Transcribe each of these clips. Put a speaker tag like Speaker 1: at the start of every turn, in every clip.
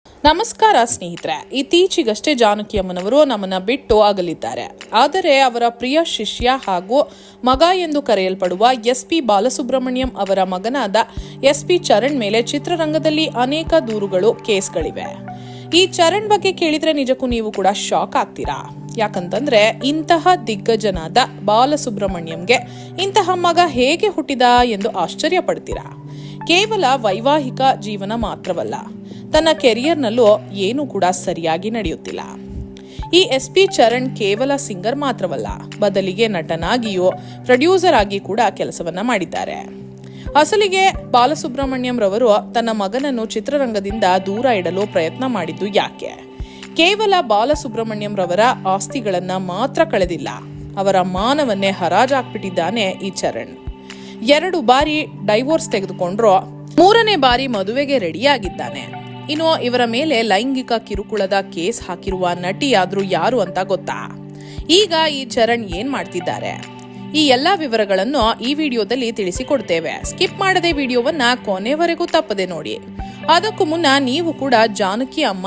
Speaker 1: ನಮಸ್ಕಾರ ಸ್ನೇಹಿತರೆ. ಇತ್ತೀಚೆಗಷ್ಟೇ ಜಾನಕಿ ಅಮ್ಮನವರು ನಮ್ಮನ್ನ ಬಿಟ್ಟು ಅಗಲಿದ್ದಾರೆ. ಆದರೆ ಅವರ ಪ್ರಿಯ ಶಿಷ್ಯ ಹಾಗೂ ಮಗ ಎಂದು ಕರೆಯಲ್ಪಡುವ SP ಬಾಲಸುಬ್ರಹ್ಮಣ್ಯಂ ಅವರ ಮಗನಾದ SP ಚರಣ್ ಮೇಲೆ ಚಿತ್ರರಂಗದಲ್ಲಿ ಅನೇಕ ದೂರುಗಳು, ಕೇಸ್ಗಳಿವೆ. ಈ ಚರಣ್ ಬಗ್ಗೆ ಕೇಳಿದ್ರೆ ನಿಜಕ್ಕೂ ನೀವು ಕೂಡ ಶಾಕ್ ಆಗ್ತೀರಾ. ಯಾಕಂತಂದ್ರೆ ಇಂತಹ ದಿಗ್ಗಜನಾದ ಬಾಲಸುಬ್ರಹ್ಮಣ್ಯಂಗೆ ಇಂತಹ ಮಗ ಹೇಗೆ ಹುಟ್ಟಿದ ಎಂದು ಆಶ್ಚರ್ಯ ಪಡ್ತೀರಾ. ಕೇವಲ ವೈವಾಹಿಕ ಜೀವನ ಮಾತ್ರವಲ್ಲ, ತನ್ನ ಕೆರಿಯರ್ನಲ್ಲೂ ಏನೂ ಕೂಡ ಸರಿಯಾಗಿ ನಡೆಯುತ್ತಿಲ್ಲ. ಈ SP ಚರಣ್ ಕೇವಲ ಸಿಂಗರ್ ಮಾತ್ರವಲ್ಲ, ಬದಲಿಗೆ ನಟನಾಗಿಯೂ ಪ್ರೊಡ್ಯೂಸರ್ ಆಗಿ ಕೂಡ ಕೆಲಸವನ್ನ ಮಾಡಿದ್ದಾರೆ. ಅಸಲಿಗೆ ಬಾಲಸುಬ್ರಹ್ಮಣ್ಯಂ ರವರು ತನ್ನ ಮಗನನ್ನು ಚಿತ್ರರಂಗದಿಂದ ದೂರ ಇಡಲು ಪ್ರಯತ್ನ ಮಾಡಿದ್ದು ಯಾಕೆ? ಕೇವಲ ಬಾಲಸುಬ್ರಹ್ಮಣ್ಯಂ ರವರ ಆಸ್ತಿಗಳನ್ನ ಮಾತ್ರ ಕಳೆದಿಲ್ಲ, ಅವರ ಮಾನವನ್ನೇ ಹರಾಜಾಕ್ಬಿಟ್ಟಿದ್ದಾನೆ ಈ ಚರಣ್. 2 ಬಾರಿ ಡೈವೋರ್ಸ್ ತೆಗೆದುಕೊಂಡ್ರು, 3ನೇ ಬಾರಿ ಮದುವೆಗೆ ರೆಡಿಯಾಗಿದ್ದಾನೆ. ಇನ್ನು ಇವರ ಮೇಲೆ ಲೈಂಗಿಕ ಕಿರುಕುಳದ ಕೇಸ್ ಹಾಕಿರುವ ನಟಿಯಾದ್ರೂ ಯಾರು ಅಂತ ಗೊತ್ತಾ? ಈಗ ಈ ಚರಣ್ ಏನ್ ಮಾಡ್ತಿದ್ದಾರೆ? ಈ ಎಲ್ಲಾ ವಿವರಗಳನ್ನು ಈ ವಿಡಿಯೋದಲ್ಲಿ ತಿಳಿಸಿಕೊಡ್ತೇವೆ. ಸ್ಕಿಪ್ ಮಾಡದೆ ವಿಡಿಯೋವನ್ನ ಕೊನೆವರೆಗೂ ತಪ್ಪದೆ ನೋಡಿ. ಅದಕ್ಕೂ ಮುನ್ನ ನೀವು ಕೂಡ ಜಾನಕಿ ಅಮ್ಮ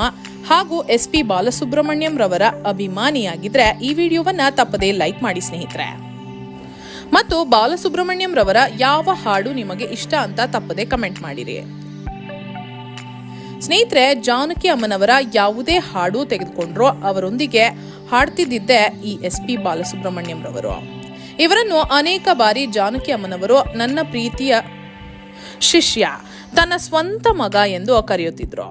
Speaker 1: ಹಾಗೂ SP ಬಾಲಸುಬ್ರಹ್ಮಣ್ಯಂ ರವರ ಅಭಿಮಾನಿಯಾಗಿದ್ರೆ ಈ ವಿಡಿಯೋವನ್ನ ತಪ್ಪದೆ ಲೈಕ್ ಮಾಡಿ ಸ್ನೇಹಿತರೆ. ಮತ್ತು ಬಾಲಸುಬ್ರಹ್ಮಣ್ಯಂ ರವರ ಯಾವ ಹಾಡು ನಿಮಗೆ ಇಷ್ಟ ಅಂತ ತಪ್ಪದೆ ಕಮೆಂಟ್ ಮಾಡಿರಿ ಸ್ನೇಹಿತರೆ. ಜಾನಕಿ ಅಮ್ಮನವರ ಯಾವುದೇ ಹಾಡು ತೆಗೆದುಕೊಂಡ್ರು ಅವರೊಂದಿಗೆ ಹಾಡ್ತಿದ್ದಿದ್ದೆ ಈ SP ಬಾಲಸುಬ್ರಹ್ಮಣ್ಯಂ ರವರು. ಇವರನ್ನು ಅನೇಕ ಬಾರಿ ಜಾನಕಿ ಅಮ್ಮನವರು ನನ್ನ ಪ್ರೀತಿಯ ಶಿಷ್ಯ, ತನ್ನ ಸ್ವಂತ ಮಗ ಎಂದು ಕರೆಯುತ್ತಿದ್ರು.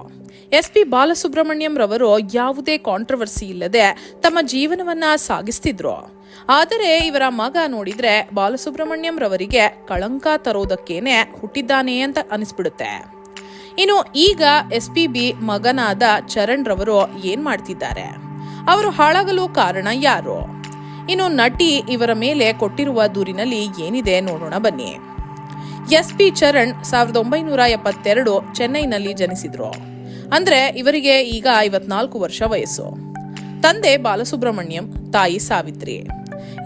Speaker 1: SP ಬಾಲಸುಬ್ರಹ್ಮಣ್ಯಂ ರವರು ಯಾವುದೇ ಕಾಂಟ್ರವರ್ಸಿ ಇಲ್ಲದೆ ತಮ್ಮ ಜೀವನವನ್ನ ಸಾಗಿಸ್ತಿದ್ರು. ಆದರೆ ಇವರ ಮಗ ನೋಡಿದ್ರೆ ಬಾಲಸುಬ್ರಹ್ಮಣ್ಯಂ ರವರಿಗೆ ಕಳಂಕ ತರೋದಕ್ಕೇನೆ ಹುಟ್ಟಿದ್ದಾನೆ ಅಂತ ಅನಿಸ್ಬಿಡುತ್ತೆ. ಇನ್ನು ಈಗ SPB ಮಗನಾದ ಚರಣ್ ರವರು ಏನ್ ಮಾಡ್ತಿದ್ದಾರೆ? ಅವರು ಹಾಳಾಗಲು ಕಾರಣ ಯಾರು? ಇನ್ನು ನಟಿ ಇವರ ಮೇಲೆ ಕೊಟ್ಟಿರುವ ದೂರಿನಲ್ಲಿ ಏನಿದೆ ನೋಡೋಣ ಬನ್ನಿ. SP ಚರಣ್ 1972 ಚೆನ್ನೈನಲ್ಲಿ ಜನಿಸಿದ್ರು. ಅಂದ್ರೆ ಇವರಿಗೆ ಈಗ 54 ವರ್ಷ ವಯಸ್ಸು. ತಂದೆ ಬಾಲಸುಬ್ರಹ್ಮಣ್ಯಂ, ತಾಯಿ ಸಾವಿತ್ರಿ.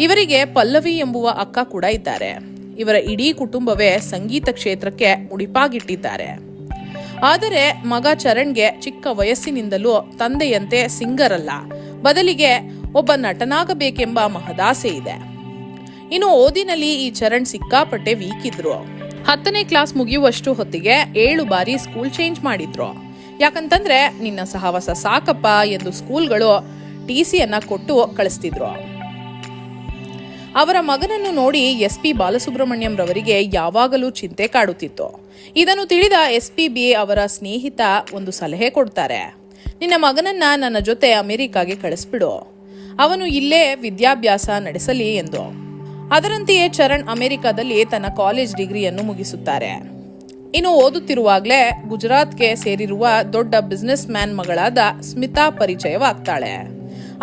Speaker 1: ಇವರಿಗೆ ಪಲ್ಲವಿ ಎಂಬುವ ಅಕ್ಕ ಕೂಡ ಇದ್ದಾರೆ. ಇವರ ಇಡೀ ಕುಟುಂಬವೇ ಸಂಗೀತ ಕ್ಷೇತ್ರಕ್ಕೆ ಮುಡಿಪಾಗಿಟ್ಟಿದ್ದಾರೆ. ಆದರೆ ಮಗ ಚರಣ್ಗೆ ಚಿಕ್ಕ ವಯಸ್ಸಿನಿಂದಲೂ ತಂದೆಯಂತೆ ಸಿಂಗರ್ ಅಲ್ಲ, ಬದಲಿಗೆ ಒಬ್ಬ ನಟನಾಗಬೇಕೆಂಬ ಮಹದಾಸೆ ಇದೆ. ಇನ್ನು ಓದಿನಲ್ಲಿ ಈ ಚರಣ್ ಸಿಕ್ಕಾಪಟ್ಟೆ ವೀಕ್ ಇದ್ರು. 10ನೇ ಕ್ಲಾಸ್ ಮುಗಿಯುವಷ್ಟು ಹೊತ್ತಿಗೆ 7 ಬಾರಿ ಸ್ಕೂಲ್ ಚೇಂಜ್ ಮಾಡಿದ್ರು. ಯಾಕಂತಂದ್ರೆ ನಿನ್ನ ಸಹವಾಸ ಸಾಕಪ್ಪ ಎಂದು ಸ್ಕೂಲ್ಗಳು TC ಕೊಟ್ಟು ಕಳಿಸ್ತಿದ್ರು. ಅವರ ಮಗನನ್ನು ನೋಡಿ SP ಬಾಲಸುಬ್ರಹ್ಮಣ್ಯಂ ರವರಿಗೆ ಯಾವಾಗಲೂ ಚಿಂತೆ ಕಾಡುತ್ತಿತ್ತು. ಇದನ್ನು ತಿಳಿದ SPB ಅವರ ಸ್ನೇಹಿತ ಒಂದು ಸಲಹೆ ಕೊಡ್ತಾರೆ. ನಿನ್ನ ಮಗನನ್ನ ನನ್ನ ಜೊತೆ ಅಮೆರಿಕಾಗೆ ಕಳಿಸ್ಬಿಡು, ಅವನು ಇಲ್ಲೇ ವಿದ್ಯಾಭ್ಯಾಸ ನಡೆಸಲಿ ಎಂದು. ಅದರಂತೆಯೇ ಚರಣ್ ಅಮೆರಿಕಾದಲ್ಲಿ ತನ್ನ ಕಾಲೇಜ್ ಡಿಗ್ರಿಯನ್ನು ಮುಗಿಸುತ್ತಾರೆ. ಇನ್ನು ಓದುತ್ತಿರುವಾಗಲೇ ಗುಜರಾತ್ಗೆ ಸೇರಿರುವ ದೊಡ್ಡ ಬಿಸ್ನೆಸ್ ಮ್ಯಾನ್ ಮಗಳಾದ ಸ್ಮಿತಾ ಪರಿಚಯವಾಗ್ತಾಳೆ.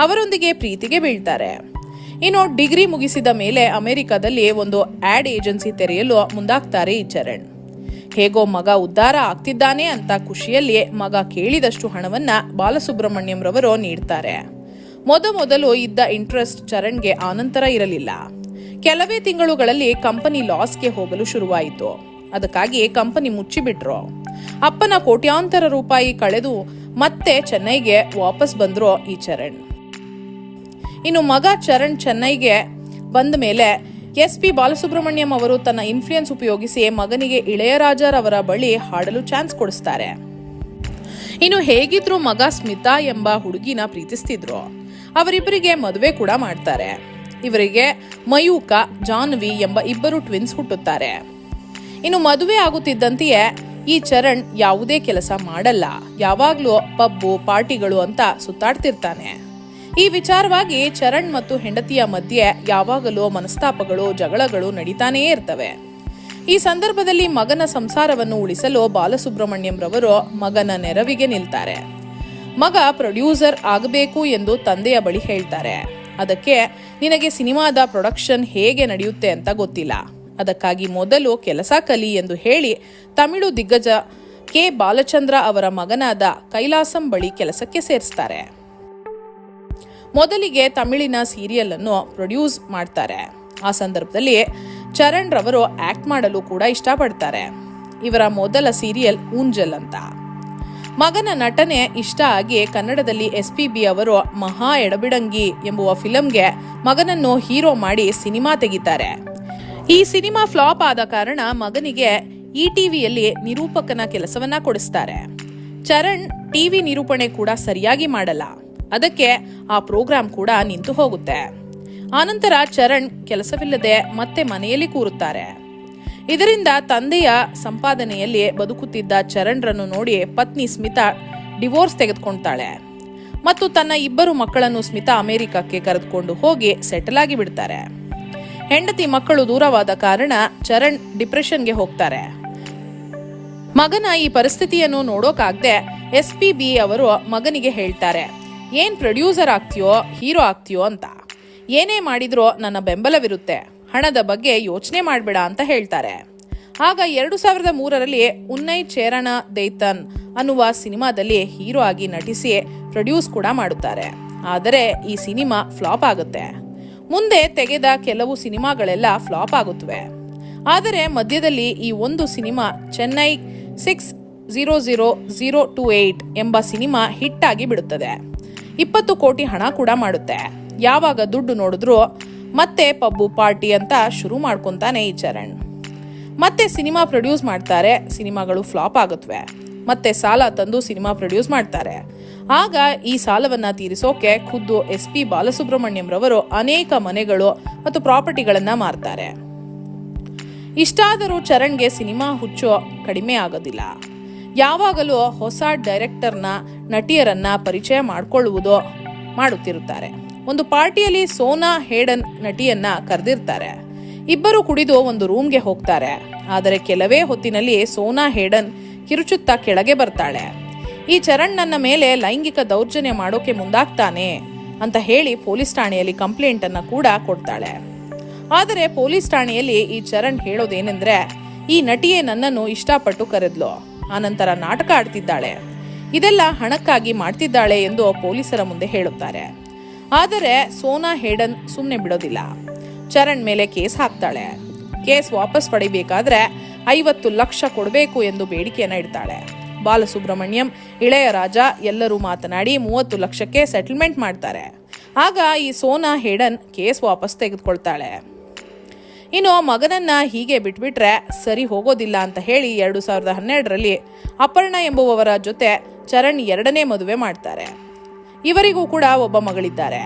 Speaker 1: ಅವರೊಂದಿಗೆ ಪ್ರೀತಿಗೆ ಬೀಳ್ತಾರೆ. ಇನ್ನು ಡಿಗ್ರಿ ಮುಗಿಸಿದ ಮೇಲೆ ಅಮೆರಿಕಾದಲ್ಲಿ ಒಂದು ಆಡ್ ಏಜೆನ್ಸಿ ತೆರೆಯಲು ಮುಂದಾಗ್ತಾರೆ ಈ ಚರಣ್. ಹೇಗೋ ಮಗ ಉದ್ಧಾರ ಆಗ್ತಿದ್ದಾನೆ ಅಂತ ಖುಷಿಯಲ್ಲಿ ಮಗ ಕೇಳಿದಷ್ಟು ಹಣವನ್ನ ಬಾಲಸುಬ್ರಹ್ಮಣ್ಯಂ ರವರು ನೀಡ್ತಾರೆ. ಮೊದಲು ಇದ್ದ ಇಂಟ್ರೆಸ್ಟ್ ಚರಣ್ಗೆ ಆನಂತರ ಇರಲಿಲ್ಲ. ಕೆಲವೇ ತಿಂಗಳುಗಳಲ್ಲಿ ಕಂಪನಿ ಲಾಸ್ಗೆ ಹೋಗಲು ಶುರುವಾಯಿತು. ಅದಕ್ಕಾಗಿ ಕಂಪನಿ ಮುಚ್ಚಿಬಿಟ್ರು. ಅಪ್ಪನ ಕೋಟ್ಯಾಂತರ ರೂಪಾಯಿ ಕಳೆದು ಮತ್ತೆ ಚೆನ್ನೈಗೆ ವಾಪಸ್ ಬಂದ್ರು ಈ ಚರಣ್. ಇನ್ನು ಮಗ ಚರಣ್ ಚೆನ್ನೈಗೆ ಬಂದ ಮೇಲೆ SP ಬಾಲಸುಬ್ರಹ್ಮಣ್ಯಂ ಅವರು ತನ್ನ ಇನ್ಫ್ಲೂಯೆನ್ಸ್ ಉಪಯೋಗಿಸಿ ಮಗನಿಗೆ ಇಳೆಯರಾಜರವರ ಬಳಿ ಹಾಡಲು ಚಾನ್ಸ್ ಕೊಡಿಸ್ತಾರೆ. ಇನ್ನು ಹೇಗಿದ್ರು ಮಗ ಸ್ಮಿತಾ ಎಂಬ ಹುಡುಗಿನ ಪ್ರೀತಿಸ್ತಿದ್ರು. ಅವರಿಬ್ಬರಿಗೆ ಮದುವೆ ಕೂಡ ಮಾಡ್ತಾರೆ. ಇವರಿಗೆ ಮಯೂಕ, ಜಾನ್ವಿ ಎಂಬ 2 ಟ್ವಿನ್ಸ್ ಹುಟ್ಟುತ್ತಾರೆ. ಇನ್ನು ಮದುವೆ ಆಗುತ್ತಿದ್ದಂತೆಯೇ ಈ ಚರಣ್ ಯಾವುದೇ ಕೆಲಸ ಮಾಡಲ್ಲ, ಯಾವಾಗ್ಲೂ ಪಬ್ಬು ಪಾರ್ಟಿಗಳು ಅಂತ ಸುತ್ತಾಡ್ತಿರ್ತಾನೆ. ಈ ವಿಚಾರವಾಗಿ ಚರಣ್ ಮತ್ತು ಹೆಂಡತಿಯ ಮಧ್ಯೆ ಯಾವಾಗಲೂ ಮನಸ್ತಾಪಗಳು, ಜಗಳಗಳು ನಡೀತಾನೇ ಇರ್ತವೆ. ಈ ಸಂದರ್ಭದಲ್ಲಿ ಮಗನ ಸಂಸಾರವನ್ನು ಉಳಿಸಲು ಬಾಲಸುಬ್ರಹ್ಮಣ್ಯಂ ರವರು ಮಗನ ನೆರವಿಗೆ ನಿಲ್ತಾರೆ. ಮಗ ಪ್ರೊಡ್ಯೂಸರ್ ಆಗಬೇಕು ಎಂದು ತಂದೆಯ ಬಳಿ ಹೇಳ್ತಾರೆ. ಅದಕ್ಕೆ ನಿನಗೆ ಸಿನಿಮಾದ ಪ್ರೊಡಕ್ಷನ್ ಹೇಗೆ ನಡೆಯುತ್ತೆ ಅಂತ ಗೊತ್ತಿಲ್ಲ, ಅದಕ್ಕಾಗಿ ಮೊದಲು ಕೆಲಸ ಕಲಿ ಎಂದು ಹೇಳಿ ತಮಿಳು ದಿಗ್ಗಜ K ಬಾಲಚಂದ್ರ ಅವರ ಮಗನಾದ ಕೈಲಾಸಂ ಬಳಿ ಕೆಲಸಕ್ಕೆ ಸೇರಿಸ್ತಾರೆ. ಮೊದಲಿಗೆ ತಮಿಳಿನ ಸೀರಿಯಲ್ ಅನ್ನು ಪ್ರೊಡ್ಯೂಸ್ ಮಾಡ್ತಾರೆ. ಆ ಸಂದರ್ಭದಲ್ಲಿ ಚರಣ್ ರವರು ಆಕ್ಟ್ ಮಾಡಲು ಕೂಡ ಇಷ್ಟಪಡ್ತಾರೆ. ಇವರ ಮೊದಲ ಸೀರಿಯಲ್ ಊಂಜಲ್ ಅಂತ. ಮಗನ ನಟನೆ ಇಷ್ಟ ಆಗಿ ಕನ್ನಡದಲ್ಲಿ SPB ಅವರು ಮಹಾ ಎಡಬಿಡಂಗಿ ಎಂಬುವ ಫಿಲಂಗೆ ಮಗನನ್ನು ಹೀರೋ ಮಾಡಿ ಸಿನಿಮಾ ತೆಗಿತಾರೆ. ಈ ಸಿನಿಮಾ ಫ್ಲಾಪ್ ಆದ ಕಾರಣ ಮಗನಿಗೆ ETVಯಲ್ಲಿ ನಿರೂಪಕನ ಕೆಲಸವನ್ನ ಕೊಡಿಸ್ತಾರೆ. ಚರಣ್ ಟಿವಿ ನಿರೂಪಣೆ ಕೂಡ ಸರಿಯಾಗಿ ಮಾಡಲ್ಲ. ಅದಕ್ಕೆ ಆ ಪ್ರೋಗ್ರಾಂ ಕೂಡ ನಿಂತು ಹೋಗುತ್ತೆ. ಆನಂತರ ಚರಣ್ ಕೆಲಸವಿಲ್ಲದೆ ಮತ್ತೆ ಮನೆಯಲ್ಲಿ ಕೂರುತ್ತಾರೆ. ಇದರಿಂದ ತಂದೆಯ ಸಂಪಾದನೆಯಲ್ಲಿ ಬದುಕುತ್ತಿದ್ದ ಚರಣ್ರನ್ನು ನೋಡಿ ಪತ್ನಿ ಸ್ಮಿತಾ ಡಿವೋರ್ಸ್ ತೆಗೆದುಕೊಳ್ತಾಳೆ ಮತ್ತು ತನ್ನ 2 ಮಕ್ಕಳನ್ನು ಸ್ಮಿತಾ ಅಮೆರಿಕಕ್ಕೆ ಕರೆದುಕೊಂಡು ಹೋಗಿ ಸೆಟಲ್ ಆಗಿ ಬಿಡ್ತಾರೆ. ಹೆಂಡತಿ ಮಕ್ಕಳು ದೂರವಾದ ಕಾರಣ ಚರಣ್ ಡಿಪ್ರೆಷನ್ಗೆ ಹೋಗ್ತಾರೆ. ಮಗನ ಈ ಪರಿಸ್ಥಿತಿಯನ್ನು ನೋಡೋಕಾಗದೆ SPB ಅವರು ಮಗನಿಗೆ ಹೇಳ್ತಾರೆ, ಏನ್ ಪ್ರೊಡ್ಯೂಸರ್ ಆಗ್ತೀಯೋ ಹೀರೋ ಆಗ್ತೀಯೋ ಅಂತ, ಏನೇ ಮಾಡಿದ್ರೂ ನನ್ನ ಬೆಂಬಲವಿರುತ್ತೆ, ಹಣದ ಬಗ್ಗೆ ಯೋಚನೆ ಮಾಡಬೇಡ ಅಂತ ಹೇಳ್ತಾರೆ. ಆಗ 2003ರಲ್ಲಿ ಉನ್ನೈ ಚೇರಣ ದೈತನ್ ಅನ್ನುವ ಸಿನಿಮಾದಲ್ಲಿ ಹೀರೋ ಆಗಿ ನಟಿಸಿ ಪ್ರೊಡ್ಯೂಸ್ ಕೂಡ ಮಾಡುತ್ತಾರೆ. ಆದರೆ ಈ ಸಿನಿಮಾ ಫ್ಲಾಪ್ ಆಗುತ್ತೆ. ಮುಂದೆ ತೆಗೆದ ಕೆಲವು ಸಿನಿಮಾಗಳೆಲ್ಲ ಫ್ಲಾಪ್ ಆಗುತ್ತವೆ. ಆದರೆ ಮಧ್ಯದಲ್ಲಿ ಈ ಒಂದು ಸಿನಿಮಾ ಚೆನ್ನೈ 600028 ಎಂಬ ಸಿನಿಮಾ ಹಿಟ್ ಆಗಿ ಬಿಡುತ್ತದೆ. 20 ಕೋಟಿ ಹಣ ಕೂಡ ಮಾಡುತ್ತೆ. ಯಾವಾಗ ದುಡ್ಡು ನೋಡಿದ್ರು ಮತ್ತೆ ಪಬ್ಬು ಪಾರ್ಟಿ ಅಂತ ಶುರು ಮಾಡ್ಕೊಂತಾನೆ ಈ ಚರಣ್. ಮತ್ತೆ ಸಿನಿಮಾ ಪ್ರೊಡ್ಯೂಸ್ ಮಾಡ್ತಾರೆ. ಸಿನಿಮಾಗಳು ಫ್ಲಾಪ್ ಆಗುತ್ತವೆ. ಮತ್ತೆ ಸಾಲ ತಂದು ಸಿನಿಮಾ ಪ್ರೊಡ್ಯೂಸ್ ಮಾಡ್ತಾರೆ. ಆಗ ಈ ಸಾಲವನ್ನ ತೀರಿಸೋಕೆ ಖುದ್ದು SP ಬಾಲಸುಬ್ರಹ್ಮಣ್ಯಂ ರವರು ಅನೇಕ ಮನೆಗಳು ಮತ್ತು ಪ್ರಾಪರ್ಟಿಗಳನ್ನ ಮಾರ್ತಾರೆ. ಇಷ್ಟಾದರೂ ಚರಣ್ಗೆ ಸಿನಿಮಾ ಹುಚ್ಚು ಕಡಿಮೆ ಆಗೋದಿಲ್ಲ. ಯಾವಾಗಲೂ ಹೊಸ ಡೈರೆಕ್ಟರ್ನ ನಟಿಯರನ್ನ ಪರಿಚಯ ಮಾಡುತ್ತಿರುತ್ತಾರೆ. ಒಂದು ಪಾರ್ಟಿಯಲ್ಲಿ ಸೋನಾ ಹೇಡನ್ ನಟಿಯನ್ನ ಕರೆದಿರ್ತಾರೆ. 2 ಕುಡಿದು ಒಂದು ರೂಮ್ಗೆ ಹೋಗ್ತಾರೆ. ಆದರೆ ಕೆಲವೇ ಹೊತ್ತಿನಲ್ಲಿ ಸೋನಾ ಹೇಡನ್ ಕಿರುಚುತ್ತಾ ಕೆಳಗೆ ಬರ್ತಾಳೆ. ಈ ಚರಣ್ ನನ್ನ ಮೇಲೆ ಲೈಂಗಿಕ ದೌರ್ಜನ್ಯ ಮಾಡೋಕೆ ಮುಂದಾಗ್ತಾನೆ ಅಂತ ಹೇಳಿ ಪೊಲೀಸ್ ಠಾಣೆಯಲ್ಲಿ ಕಂಪ್ಲೇಂಟ್ ಅನ್ನ ಕೂಡ ಕೊಡ್ತಾಳೆ. ಆದರೆ ಪೊಲೀಸ್ ಠಾಣೆಯಲ್ಲಿ ಈ ಚರಣ್ ಹೇಳೋದೇನೆಂದ್ರೆ, ಈ ನಟಿಯೇ ನನ್ನನ್ನು ಇಷ್ಟಪಟ್ಟು ಕರೆದ್ಲು, ಆನಂತರ ನಾಟಕ ಆಡ್ತಿದ್ದಾಳೆ, ಇದೆಲ್ಲ ಹಣಕ್ಕಾಗಿ ಮಾಡ್ತಿದ್ದಾಳೆ ಎಂದು ಪೊಲೀಸರ ಮುಂದೆ ಹೇಳುತ್ತಾರೆ. ಆದರೆ ಸೋನಾ ಹೇಡನ್ ಸುಮ್ಮನೆ ಬಿಡೋದಿಲ್ಲ. ಚರಣ್ ಮೇಲೆ ಕೇಸ್ ಹಾಕ್ತಾಳೆ. ಕೇಸ್ ವಾಪಸ್ ಪಡಿಬೇಕಾದ್ರೆ 50 ಲಕ್ಷ ಕೊಡಬೇಕು ಎಂದು ಬೇಡಿಕೆಯನ್ನ ಇಡ್ತಾಳೆ. ಬಾಲಸುಬ್ರಹ್ಮಣ್ಯಂ, ಇಳೆಯರಾಜ ಎಲ್ಲರೂ ಮಾತನಾಡಿ 30 ಲಕ್ಷಕ್ಕೆ ಸೆಟಲ್ಮೆಂಟ್ ಮಾಡ್ತಾರೆ. ಆಗ ಈ ಸೋನಾ ಹೇಡನ್ ಕೇಸ್ ವಾಪಸ್ ತೆಗೆದುಕೊಳ್ತಾಳೆ. ಇನ್ನು ಮಗನನ್ನ ಹೀಗೆ ಬಿಟ್ಬಿಟ್ರೆ ಸರಿ ಹೋಗೋದಿಲ್ಲ ಅಂತ ಹೇಳಿ 2012ರಲ್ಲಿ ಅಪರ್ಣ ಎಂಬುವವರ ಜೊತೆ ಚರಣ್ 2ನೇ ಮದುವೆ ಮಾಡ್ತಾರೆ. ಇವರಿಗೂ ಕೂಡ ಒಬ್ಬ ಮಗಳಿದ್ದಾರೆ.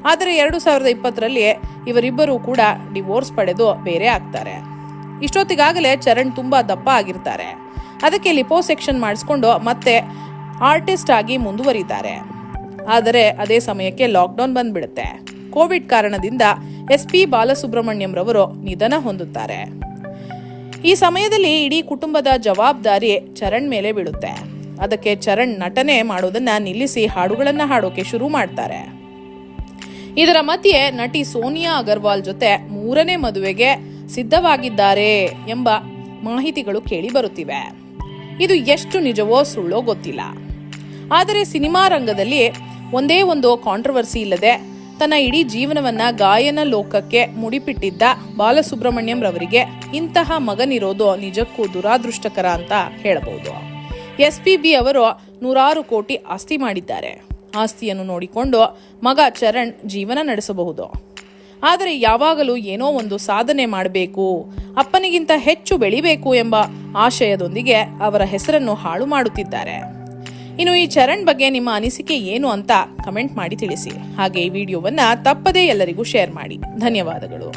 Speaker 1: ಆದರೆ 2020ರಲ್ಲಿ ಇವರಿಬ್ಬರೂ ಕೂಡ ಡಿವೋರ್ಸ್ ಪಡೆದು ಬೇರೆ ಆಗ್ತಾರೆ. ಇಷ್ಟೊತ್ತಿಗಾಗಲೇ ಚರಣ್ ತುಂಬಾ ದಪ್ಪ ಆಗಿರ್ತಾರೆ. ಅದಕ್ಕೆ ಲಿಪೋಸೆಕ್ಷನ್ ಮಾಡಿಸ್ಕೊಂಡು ಮತ್ತೆ ಆರ್ಟಿಸ್ಟ್ ಆಗಿ ಮುಂದುವರಿತಾರೆ. ಆದರೆ ಅದೇ ಸಮಯಕ್ಕೆ ಲಾಕ್ಡೌನ್ ಬಂದ್ಬಿಡುತ್ತೆ. ಕೋವಿಡ್ ಕಾರಣದಿಂದ SP ಬಾಲಸುಬ್ರಹ್ಮಣ್ಯಂ ರವರು ನಿಧನ ಹೊಂದುತ್ತಾರೆ. ಈ ಸಮಯದಲ್ಲಿ ಇಡೀ ಕುಟುಂಬದ ಜವಾಬ್ದಾರಿ ಚರಣ್ ಮೇಲೆ ಬೀಳುತ್ತೆ. ಅದಕ್ಕೆ ಚರಣ್ ನಟನೆ ಮಾಡೋದನ್ನ ನಿಲ್ಲಿಸಿ ಹಾಡುಗಳನ್ನ ಹಾಡೋಕೆ ಶುರು ಮಾಡ್ತಾರೆ. ಇದರ ಮಧ್ಯೆ ನಟಿ ಸೋನಿಯಾ ಅಗರ್ವಾಲ್ ಜೊತೆ 3ನೇ ಮದುವೆಗೆ ಸಿದ್ಧವಾಗಿದ್ದಾರೆ ಎಂಬ ಮಾಹಿತಿಗಳು ಕೇಳಿ ಬರುತ್ತಿವೆ. ಇದು ಎಷ್ಟು ನಿಜವೋ ಸುಳ್ಳೋ ಗೊತ್ತಿಲ್ಲ. ಆದರೆ ಸಿನಿಮಾ ರಂಗದಲ್ಲಿ ಒಂದೇ ಒಂದು ಕಾಂಟ್ರವರ್ಸಿ ಇಲ್ಲದೆ ತನ್ನ ಇಡೀ ಜೀವನವನ್ನ ಗಾಯನ ಲೋಕಕ್ಕೆ ಮುಡಿಪಿಟ್ಟಿದ್ದ ಬಾಲಸುಬ್ರಹ್ಮಣ್ಯಂ ರವರಿಗೆ ಇಂತಹ ಮಗನಿರೋದು ನಿಜಕ್ಕೂ ದುರಾದೃಷ್ಟಕರ ಅಂತ ಹೇಳಬಹುದು. SPB ಅವರು 100 ಕೋಟಿ ಆಸ್ತಿ ಮಾಡಿದ್ದಾರೆ. ಆಸ್ತಿಯನ್ನು ನೋಡಿಕೊಂಡು ಮಗ ಚರಣ್ ಜೀವನ ನಡೆಸಬಹುದು. ಆದರೆ ಯಾವಾಗಲೂ ಏನೋ ಒಂದು ಸಾಧನೆ ಮಾಡಬೇಕು, ಅಪ್ಪನಿಗಿಂತ ಹೆಚ್ಚು ಬೆಳಿಬೇಕು ಎಂಬ ಆಶಯದೊಂದಿಗೆ ಅವರ ಹೆಸರನ್ನು ಹಾಳು ಮಾಡುತ್ತಿದ್ದಾರೆ. ಇನ್ನು ಈ ಚರಣ್ ಬಗ್ಗೆ ನಿಮ್ಮ ಅನಿಸಿಕೆ ಏನು ಅಂತ ಕಮೆಂಟ್ ಮಾಡಿ ತಿಳಿಸಿ. ಹಾಗೆ ಈ ವಿಡಿಯೋವನ್ನ ತಪ್ಪದೇ ಎಲ್ಲರಿಗೂ ಶೇರ್ ಮಾಡಿ. ಧನ್ಯವಾದಗಳು.